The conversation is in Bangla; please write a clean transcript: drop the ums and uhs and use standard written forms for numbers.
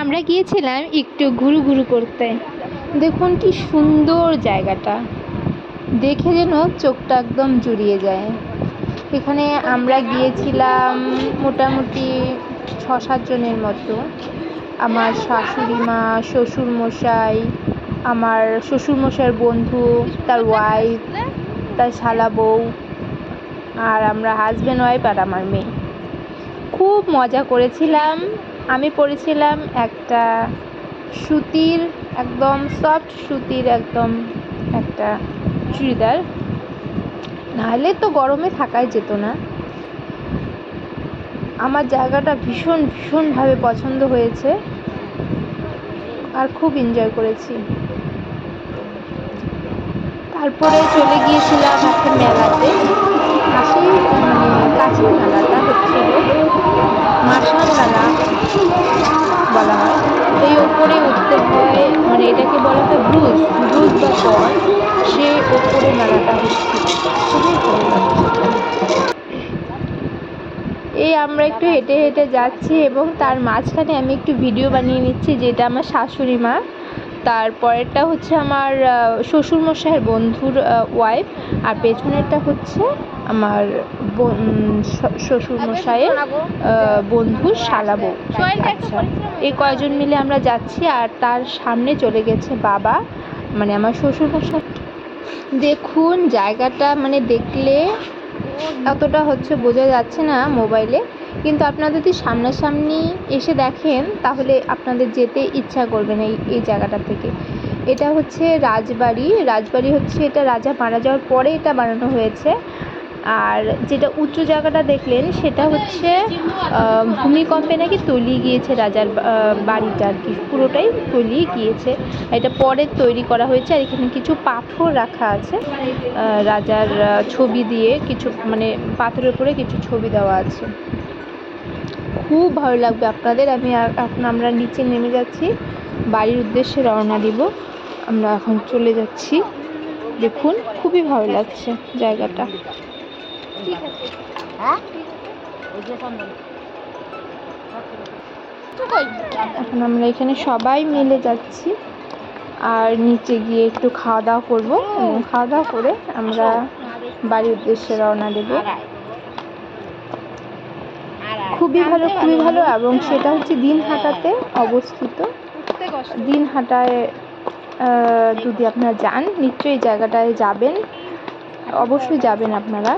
আমরা গিয়েছিলাম একটু ঘুরু ঘুরু করতে। দেখুন কি সুন্দর জায়গাটা, দেখে যেন চোখটা একদম জুড়িয়ে যায়। এখানে আমরা গিয়েছিলাম মোটামুটি ৬-৭ জনের মতো। আমার শাশুড়ি মা, শ্বশুরমশাই, আমার শ্বশুরমশাইয়ের বন্ধু, তার ওয়াইফ, তার শালা বউ, আর আমরা হাজব্যান্ড ওয়াইফ আর আমার মেয়ে। খুব মজা করেছিলাম। আমি পরেছিলাম একটা সুতির, একদম সফট সুতির একদম একটা চুড়িদার, নাহলে তো গরমে থাকাই যেত না। আমার জায়গাটা ভীষণভাবে পছন্দ হয়েছে আর খুব এনজয় করেছি। তারপরে চলে গিয়েছিলাম একটা মেলাতে। কাছের মেলাটা হচ্ছিল মাসার মেলা বলা হয়। এই ওপরে উঠতে হয়, মানে এটাকে বলা হয় ব্রুজ বা গড়, সে ওপরে মেলাটা হচ্ছিল। খুবই ভালো লাগছিল। এই আমরা একটু হেঁটে হেঁটে যাচ্ছি এবং তার মাঝখানে আমি একটু ভিডিও বানিয়ে নিচ্ছি, যেটা আমার শাশুড়ি মা, তারপরেরটা হচ্ছে আমার শ্বশুরমশাইয়ের বন্ধুর ওয়াইফ, আর পেছনেরটা হচ্ছে আমার শ্বশুরমশাইয়ের বন্ধুর শালা বউ। আচ্ছা, এই কয়জন মিলে আমরা যাচ্ছি, আর তার সামনে চলে গেছে বাবা, মানে আমার শ্বশুরমশাই। দেখুন জায়গাটা, মানে দেখলে এতটা হচ্ছে বোঝা যাচ্ছে না মোবাইলে, কিন্তু আপনারা যদি সামনাসামনি এসে দেখেন তাহলে আপনাদের যেতে ইচ্ছা করবে না এই জায়গাটা থেকে। এটা হচ্ছে রাজবাড়ি হচ্ছে, এটা রাজা মারা যাওয়ার পরে এটা বানানো হয়েছে। আর যেটা উঁচু জায়গাটা দেখলেন সেটা হচ্ছে ভূমিকম্পে নাকি তলিয়ে গিয়েছে রাজার বাড়িটা, আর কি পুরোটাই তলিয়ে গিয়েছে। এটা পরে তৈরি করা হয়েছে। আর এখানে কিছু পাথর রাখা আছে রাজার ছবি দিয়ে, কিছু মানে পাথরের উপরে কিছু ছবি দেওয়া আছে। খুব ভালো লাগবে আপনাদের। এখন আমরা নিচে নেমে যাচ্ছি, বাড়ির উদ্দেশ্যে রওনা দিব। আমরা এখন চলে যাচ্ছি। দেখুন খুবই ভালো লাগছে জায়গাটা। এখন আমরা এখানে সবাই মিলে যাচ্ছি, আর নিচে গিয়ে একটু খাওয়া দাওয়া করবো, এবং খাওয়া দাওয়া করে আমরা বাড়ির উদ্দেশ্যে রওনা দেব। খুবই ভালো, এবং সেটা হচ্ছে দিনহাটাতে অবস্থিত। দিনহাটায় যদি আপনারা যান, নিশ্চয়ই জায়গাটায় যাবেন, অবশ্যই যাবেন আপনারা।